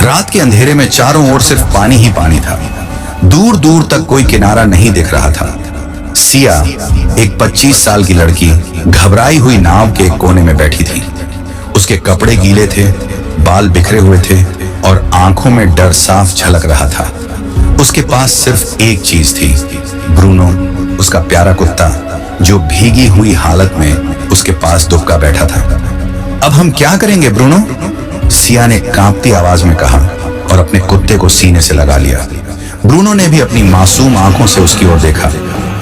रात के अंधेरे में चारों ओर सिर्फ पानी ही पानी था। दूर दूर तक कोई किनारा नहीं दिख रहा था। सिया, एक 25 साल की लड़की, घबराई हुई नाव के एक कोने में बैठी थी। उसके कपड़े गीले थे, बाल बिखरे हुए थे और आंखों में डर साफ झलक रहा था। उसके पास सिर्फ एक चीज थी, ब्रूनो, उसका प्यारा कुत्ता, जो भीगी हुई हालत में उसके पास दुबका बैठा था। अब हम क्या करेंगे ब्रूनो? सिया ने कांपती आवाज में कहा और अपने कुत्ते को सीने से लगा लिया। ब्रूनो ने भी अपनी मासूम आंखों से उसकी ओर देखा,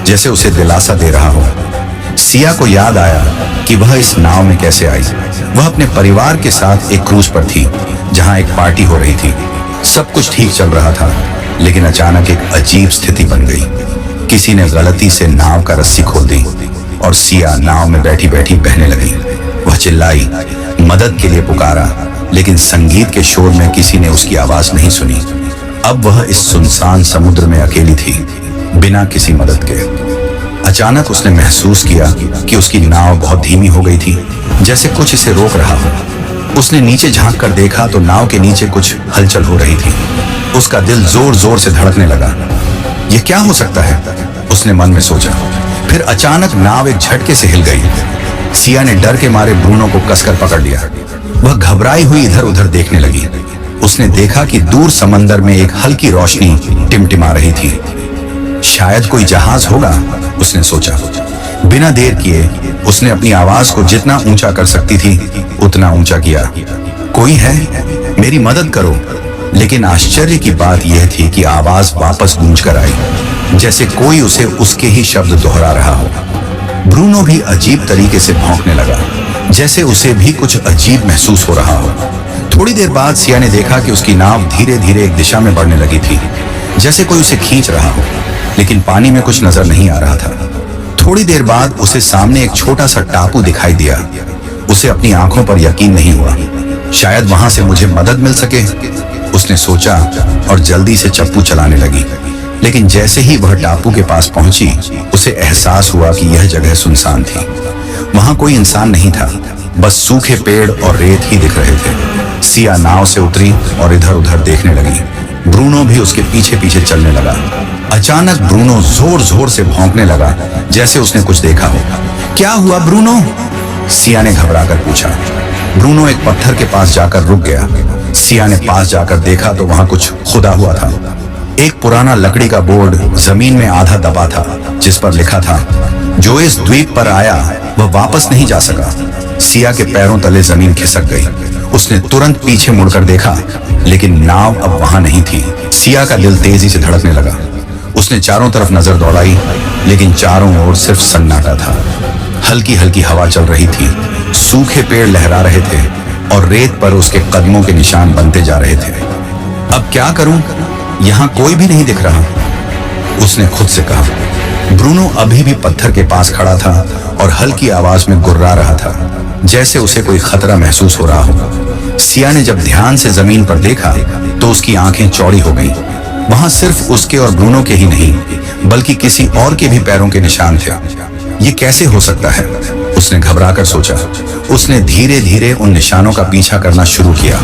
जैसे उसे दिलासा दे रहा हो। सिया को याद आया कि वह इस नाव में कैसे आई। वह अपने परिवार के साथ एक क्रूज पर थी, जहां एक पार्टी हो रही थी। सब कुछ ठीक चल रहा था, लेकिन अचानक एक अजीब स्थिति बन गई। किसी ने गलती से नाव का रस्सी खोल दी और सिया नाव में बैठी बैठी बहने लगी। वह चिल्लाई, मदद के लिए पुकारा, लेकिन संगीत के शोर में किसी ने उसकी आवाज नहीं सुनी। अब वह इस सुनसान समुद्र में अकेली थी, बिना किसी मदद के। अचानक उसने महसूस किया कि उसकी नाव बहुत धीमी हो गई थी, जैसे कुछ इसे रोक रहा हो। उसने नीचे झांक कर देखा तो नाव के नीचे कुछ हलचल हो रही थी। उसका दिल जोर जोर से धड़कने लगा। यह क्या हो सकता है, उसने मन में सोचा। फिर अचानक नाव एक झटके से हिल गई। सिया ने डर के मारे ब्रूनो को कसकर पकड़ लिया। वह घबराई हुई इधर उधर देखने लगी। उसने देखा कि दूर समंदर में एक हल्की रोशनी टिमटिमा रही थी। शायद कोई जहाज होगा, उसने सोचा। बिना देर किए उसने अपनी आवाज को जितना ऊंचा कर सकती थी उतना ऊंचा किया। कोई है, मेरी मदद करो। लेकिन आश्चर्य की बात यह थी कि आवाज वापस गूंज कर आई, जैसे कोई उसे उसके ही शब्द दोहरा रहा हो। ब्रूनो भी अजीब तरीके से भौंकने लगा, जैसे उसे भी कुछ अजीब महसूस हो रहा हो। थोड़ी देर बाद सिया ने देखा कि उसकी नाव धीरे धीरे एक दिशा में बढ़ने लगी थी, जैसे कोई उसे खींच रहा हो, लेकिन पानी में कुछ नजर नहीं आ रहा था। थोड़ी देर बाद उसे सामने एक छोटा सा टापू दिखाई दिया। उसे अपनी आंखों पर यकीन नहीं हुआ। शायद वहां से मुझे मदद मिल सके, उसने सोचा और जल्दी से चप्पू चलाने लगी। लेकिन जैसे ही वह टापू के पास पहुंची, उसे एहसास हुआ कि यह जगह सुनसान थी। वहां कोई इंसान नहीं था, बस सूखे पेड़ और रेत ही दिख रहे थे। सिया नाव से उतरी और इधर उधर देखने लगी। ब्रूनो भी उसके पीछे पीछे चलने लगा। अचानक ब्रूनो जोर जोर से भौंकने लगा, जैसे उसने कुछ देखा हो। क्या हुआ ब्रूनो? सिया ने घबराकर पूछा। ब्रूनो एक पत्थर के पास जाकर रुक गया। सिया ने पास जाकर देखा तो वहां कुछ खुदा हुआ था। एक पुराना लकड़ी का बोर्ड जमीन में आधा दबा था, जिस पर लिखा था, जो इस द्वीप पर आया वह वापस नहीं जा सका। सिया के पैरों तले जमीन खिसक गई। उसने तुरंत पीछे मुड़कर देखा, लेकिन नाव अब वहां नहीं थी। सिया का दिल तेजी से धड़कने लगा। उसने चारों तरफ नजर दौड़ाई, लेकिन चारों ओर सिर्फ सन्नाटा था। हल्की हल्की हवा चल रही थी, सूखे पेड़ लहरा रहे थे और रेत पर उसके कदमों के निशान बनते जा रहे थे। अब क्या करूं? यहां कोई भी नहीं दिख रहा, उसने खुद से कहा। ब्रूनो अभी भी पत्थर के पास खड़ा था और हल्की आवाज में गुर्रा रहा था, जैसे उसे कोई खतरा महसूस हो रहा हो। सिया ने जब ध्यान से जमीन पर देखा तो उसकी आंखें चौड़ी हो गईं। वहां सिर्फ उसके और ब्रूनो के ही नहीं, बल्कि किसी और के भी पैरों के निशान थे। ये कैसे हो सकता है, उसने घबराकर सोचा। उसने धीरे धीरे उन निशानों का पीछा करना शुरू किया।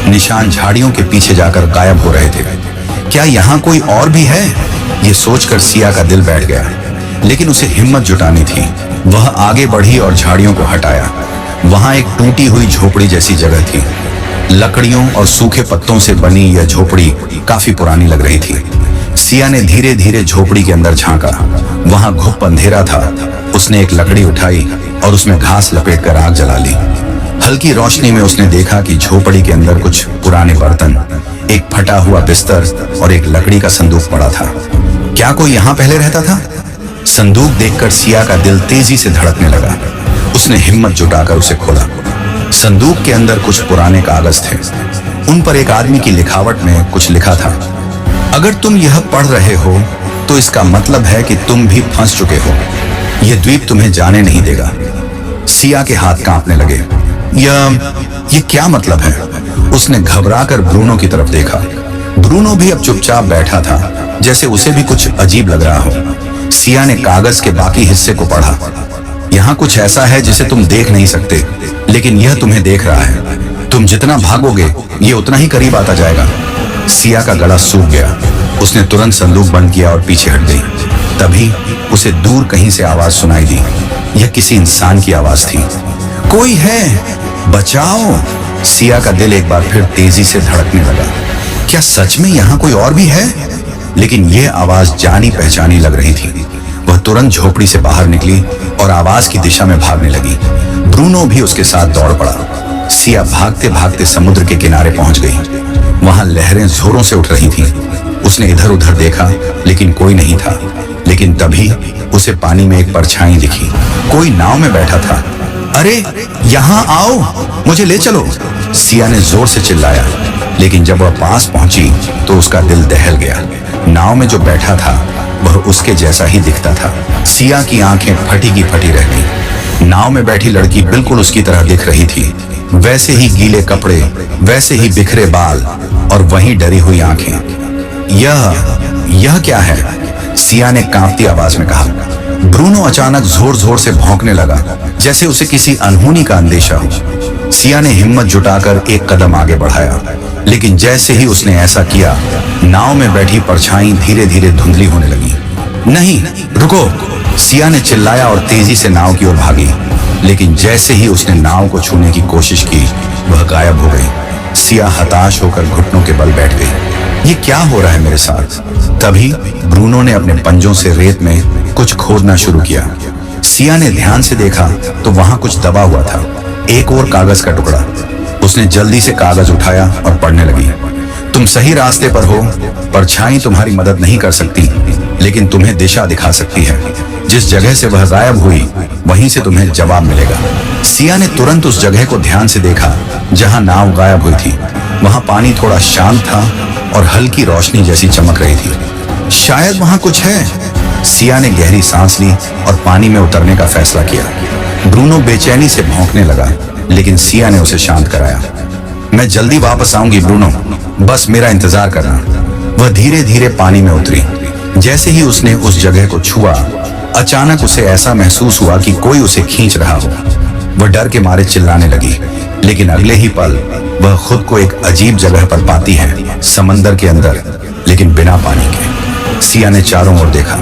निशान झाड़ियों के पीछे जाकर गायब हो रहे थे। क्या यहाँ कोई और भी है? ये सोचकर सिया का दिल बैठ गया, लेकिन उसे हिम्मत जुटानी थी। वह आगे बढ़ी और झाड़ियों को हटाया। वहां एक टूटी हुई झोपड़ी जैसी जगह थी। लकड़ियों और सूखे पत्तों से बनी यह झोपड़ी काफी पुरानी लग रही थी। सिया ने धीरे धीरे झोपड़ी के अंदर झांका। वहां घुप अंधेरा था। उसने एक लकड़ी उठाई और उसमें घास लपेटकर आग जला ली। हल्की रोशनी में उसने देखा कि झोपड़ी के अंदर कुछ पुराने बर्तन, एक फटा हुआ बिस्तर और एक लकड़ी का संदूक पड़ा था। क्या कोई यहाँ पहले रहता था? संदूक देखकर सिया का दिल तेजी से धड़कने लगा। उसने हिम्मत जुटाकर उसे खोला। संदूक के अंदर कुछ पुराने कागज थे। उन पर एक आदमी की लिखावट में कुछ लिखा था। अगर तुम यह पढ़ रहे हो तो इसका मतलब है कि तुम भी फंस चुके हो। यह द्वीप तुम्हें जाने नहीं देगा। सिया के हाथ कांपने लगे। यह क्या मतलब है? उसने घबराकर ब्रूनो की तरफ देखा। ब्रूनो भी अब चुपचाप बैठा था, जैसे उसे भी कुछ अजीब लग रहा हो। सिया ने कागज के बाकी हिस्से को पढ़ा। यहाँ कुछ ऐसा है जिसे तुम देख नहीं सकते, लेकिन यह तुम्हें देख रहा है। तुम जितना भागोगे ये उतना ही करीब आता जाएगा। सिया का गला सूख गया। उसने तुरंत संदूक बंद किया और पीछे हट गई। तभी उसे दूर कहीं से आवाज सुनाई दी। यह किसी इंसान की आवाज थी। कोई है, बचाओ। सिया का दिल एक बार फिर तेजी से धड़कने लगा। क्या सच में यहाँ कोई और भी है? लेकिन यह आवाज जानी पहचानी लग रही थी। वह तुरंत झोपड़ी से बाहर निकली और आवाज की दिशा में भागने लगी। ब्रूनो भी उसके साथ दौड़ पड़ा। सिया भागते भागते समुद्र के किनारे पहुंच गई। वहां लहरें जोरों से उठ रही थीं। उसने इधर उधर देखा लेकिन कोई नहीं था। लेकिन तभी उसे पानी में एक परछाई दिखी। कोई नाव में बैठा था। अरे यहाँ आओ, मुझे ले चलो, सिया ने जोर से चिल्लाया। लेकिन जब वह पास पहुंची तो उसका दिल दहल गया। नाव में जो बैठा था वह उसके जैसा ही दिखता था। सिया की आंखें फटी की फटी रह गईं। नाव में बैठी लड़की बिल्कुल उसकी तरह दिख रही थी। वैसे ही गीले कपड़े, वैसे ही बिखरे बाल और वही डरी हुई आंखें। यह क्या है? सिया ने कांपती आवाज में कहा। ब्रूनो अचानक जोर जोर से भौंकने लगा, जैसे उसे किसी अनहोनी का अंदेशा हो। सिया ने हिम्मत जुटाकर एक कदम आगे बढ़ाया। लेकिन जैसे ही उसने ऐसा किया, नाव में बैठी परछाई धीरे धीरे धुंधली होने लगी। नहीं, रुको, सिया ने चिल्लाया और तेजी से नाव की ओर भागी। लेकिन जैसे ही उसने नाव को छूने की कोशिश की, वह गायब हो गई। सिया हताश होकर घुटनों के बल बैठ गई। ये क्या हो रहा है मेरे साथ? तभी ब्रूनो ने अपने पंजों से रेत में कुछ खोदना शुरू किया। सिया ने ध्यान से देखा तो वहां कुछ दबा हुआ था, एक और कागज का टुकड़ा। उसने जल्दी से कागज उठाया और पढ़ने लगी। तुम सही रास्ते पर हो। परछाई तुम्हारी मदद नहीं कर सकती, लेकिन तुम्हें दिशा दिखा सकती है। जिस जगह से वह गायब हुई, वहीं से तुम्हें जवाब मिलेगा। सिया ने तुरंत उस जगह को ध्यान से देखा जहां नाव गायब हुई थी। वहां पानी थोड़ा शांत था और हल्की रोशनी जैसी चमक रही थी। शायद वहां कुछ है। सिया ने गहरी सांस ली और पानी में उतरने का फैसला किया। ब्रूनो बेचैनी से भौंकने लगा, लेकिन सिया ने उसे शांत कराया। मैं जल्दी वापस आऊंगी ब्रूनो, बस मेरा इंतजार करना। वह धीरे धीरे पानी में उतरी। जैसे ही उसने उस जगह को छुआ, अचानक उसे ऐसा महसूस हुआ कि कोई उसे खींच रहा हो। वह डर के मारे चिल्लाने लगी, लेकिन अगले ही पल वह खुद को एक अजीब जगह पर पाती है, समंदर के अंदर, लेकिन बिना पानी के। सिया ने चारों ओर देखा।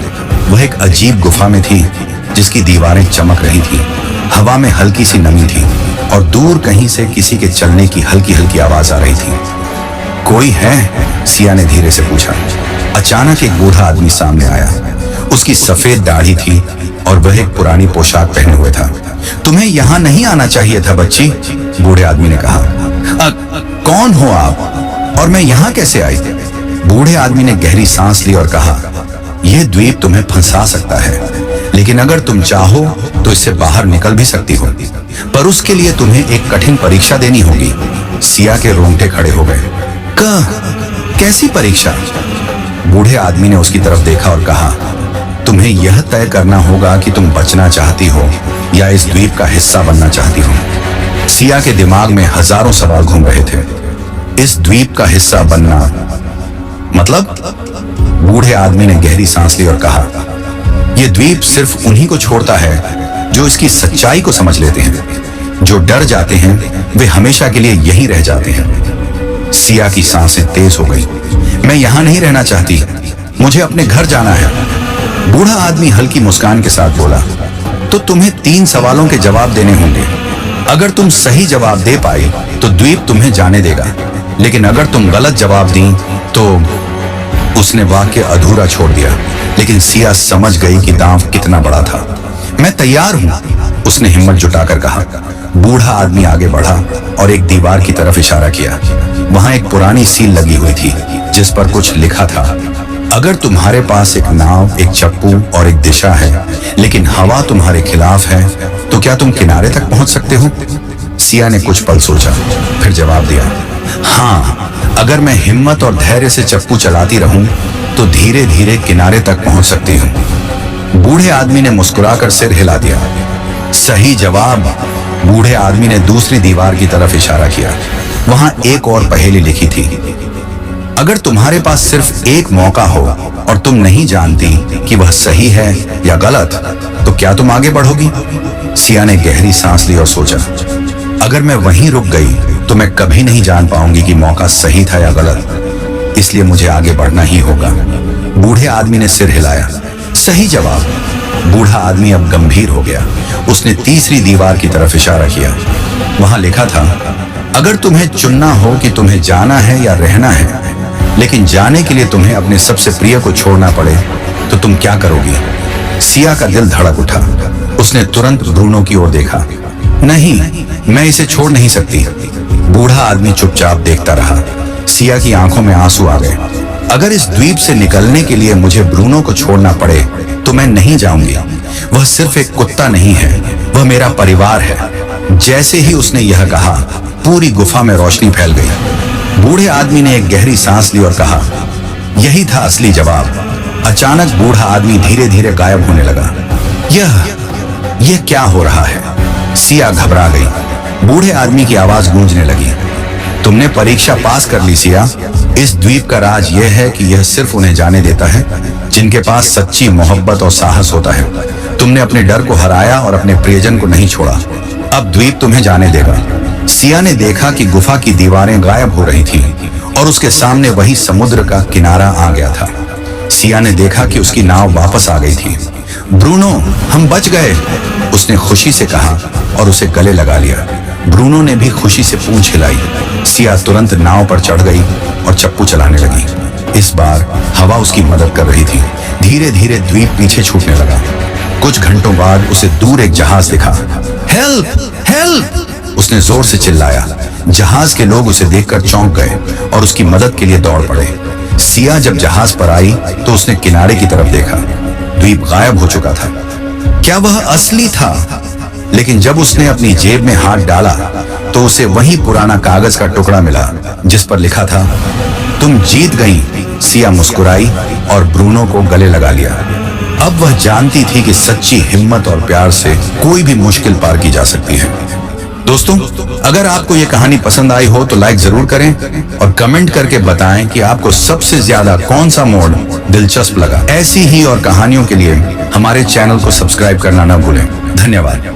वह एक अजीब गुफा में थी जिसकी दीवारें चमक रही थी। हवा में हल्की सी नमी थी और दूर कहीं से किसी के चलने की हल्की हल्की आवाज आ रही थी। कोई है? सिया ने धीरे से पूछा। अचानक एक बूढ़ा आदमी सामने आया। उसकी सफेद दाढ़ी थी और वह एक पुरानी पोशाक पहने हुए था। तुम्हें यहाँ नहीं आना चाहिए था बच्ची, बूढ़े आदमी ने कहा। कौन हो आप और मैं यहाँ कैसे आई? बूढ़े आदमी ने गहरी सांस ली और कहा, यह द्वीप तुम्हें फंसा सकता है, लेकिन अगर तुम चाहो तो इससे बाहर निकल भी सकती हो। पर उसके लिए तुम्हें एक कठिन परीक्षा देनी होगी। सिया के रोंगटे खड़े हो गए। कैसी परीक्षा? बूढ़े आदमी ने उसकी तरफ देखा और कहा, तुम्हें यह तय करना होगा कि तुम बचना चाहती हो या इस द्वीप का हिस्सा बनना चाहती हो। सिया के दिमाग में हजारों सवाल घूम रहे थे। इस द्वीप का हिस्सा बनना मतलब? बूढ़े आदमी ने गहरी सांस ली और कहा, यह द्वीप सिर्फ उन्हीं को छोड़ता है जो इसकी सच्चाई को समझ लेते हैं। जो डर जाते हैं वे हमेशा के लिए यहीं रह जाते हैं। सिया की सांसें तेज हो गई। मैं यहां नहीं रहना चाहती, मुझे अपने घर जाना है। बूढ़ा आदमी हल्की मुस्कान के साथ बोला, तो तुम्हें 3 सवालों के जवाब देने होंगे। अगर तुम सही जवाब दे पाई तो द्वीप तुम्हें जाने देगा, लेकिन अगर तुम गलत जवाब दी तो। उसने वाक्य अधूरा छोड़ दिया, लेकिन सिया समझ गई कि दांव कितना बड़ा था। मैं तैयार हूं, उसने हिम्मत जुटाकर कहा। बूढ़ा आदमी आगे बढ़ा और एक दीवार की तरफ इशारा किया। वहां एक पुरानी सील लगी हुई थी जिस पर कुछ लिखा था, अगर तुम्हारे पास एक नाव, एक चप्पू और एक दिशा है, लेकिन हवा तुम्हारे खिलाफ है, तो क्या तुम किनारे तक पहुंच सकते हो? सिया ने कुछ पल सोचा, फिर जवाब दिया, हाँ, अगर मैं हिम्मत और धैर्य से चप्पू चलाती रहूं तो धीरे धीरे किनारे तक पहुंच सकती हूं। बूढ़े आदमी ने मुस्कुराकर सिर हिला दिया। सही जवाब। बूढ़े आदमी ने दूसरी दीवार की तरफ इशारा किया। वहां एक और पहेली लिखी थी, अगर तुम्हारे पास सिर्फ एक मौका हो और तुम नहीं जानती कि वह सही है या गलत, तो क्या तुम आगे बढ़ोगी? सिया ने गहरी सांस ली और सोचा, अगर मैं वहीं रुक गई तो मैं कभी नहीं जान पाऊंगी कि मौका सही था या गलत, इसलिए मुझे आगे बढ़ना ही होगा। बूढ़े आदमी ने सिर हिलाया। सही जवाब। बूढ़ा आदमी अब गंभीर हो गया। उसने तीसरी दीवार की तरफ इशारा किया। वहां लिखा था, अगर तुम्हें चुनना हो कि तुम्हें जाना है या रहना है, लेकिन जाने के लिए तुम्हें अपने सबसे प्रिय को छोड़ना पड़े, तो तुम क्या करोगी? सिया का दिल धड़क उठा। उसने तुरंत ब्रूनो की ओर देखा। नहीं, मैं इसे छोड़ नहीं सकती। बूढ़ा आदमी चुपचाप देखता रहा। सिया की आंखों में आंसू आ गए। अगर इस द्वीप से निकलने के लिए मुझे ब्रूनो को छोड़ना पड़े तो मैं नहीं जाऊंगी। वह सिर्फ एक कुत्ता नहीं है, वह मेरा परिवार है। जैसे ही उसने यह कहा, पूरी गुफा में रोशनी फैल गई। बूढ़े आदमी ने एक गहरी सांस ली और कहा, यही था असली जवाब। अचानक बूढ़ा आदमी धीरे धीरे गायब होने लगा। यह क्या हो रहा है? सिया घबरा गई। बूढ़े आदमी की आवाज गूंजने लगी। तुमने परीक्षा पास कर ली सिया। इस द्वीप का राज यह है कि यह सिर्फ उन्हें जाने देता है जिनके पास सच्ची मोहब्बत और साहस होता है। तुमने अपने डर को हराया और अपने प्रियजन को नहीं छोड़ा। अब द्वीप तुम्हें जाने देगा। सिया ने देखा कि गुफा की दीवारें गायब हो रही थीं और उसके सामने वही समुद्र का किनारा आ गया था। सिया ने देखा कि उसकी नाव वापस आ गई थी। ब्रूनो, हम बच गए, उसने खुशी से कहा और उसे गले लगा लिया। ब्रूनो ने भी खुशी से पूंछ हिलाई। सिया तुरंत नाव पर चढ़ गई और चप्पू चलाने लगी। इस बार हवा उसकी मदद कर रही थी। धीरे धीरे द्वीप पीछे छूटने लगा। कुछ घंटों बाद उसे दूर एक जहाज दिखा। हेल्प, हेल्प, उसने जोर से चिल्लाया। जहाज के लोग उसे देखकर चौंक गए और उसकी मदद के लिए दौड़ पड़े। सिया जब जहाज पर आई तो उसने किनारे की तरफ देखा। द्वीप गायब हो चुका था। क्या वह असली था? लेकिन जब उसने अपनी जेब में हाथ डाला तो उसे वही पुराना कागज का टुकड़ा मिला जिस पर लिखा था, तुम जीत गई। सिया मुस्कुराई और ब्रूनो को गले लगा लिया। अब वह जानती थी कि सच्ची हिम्मत और प्यार से कोई भी मुश्किल पार की जा सकती है। दोस्तों, अगर आपको ये कहानी पसंद आई हो तो लाइक जरूर करें और कमेंट करके बताएं कि आपको सबसे ज्यादा कौन सा मोड़ दिलचस्प लगा। ऐसी ही और कहानियों के लिए हमारे चैनल को सब्सक्राइब करना न भूलें। धन्यवाद।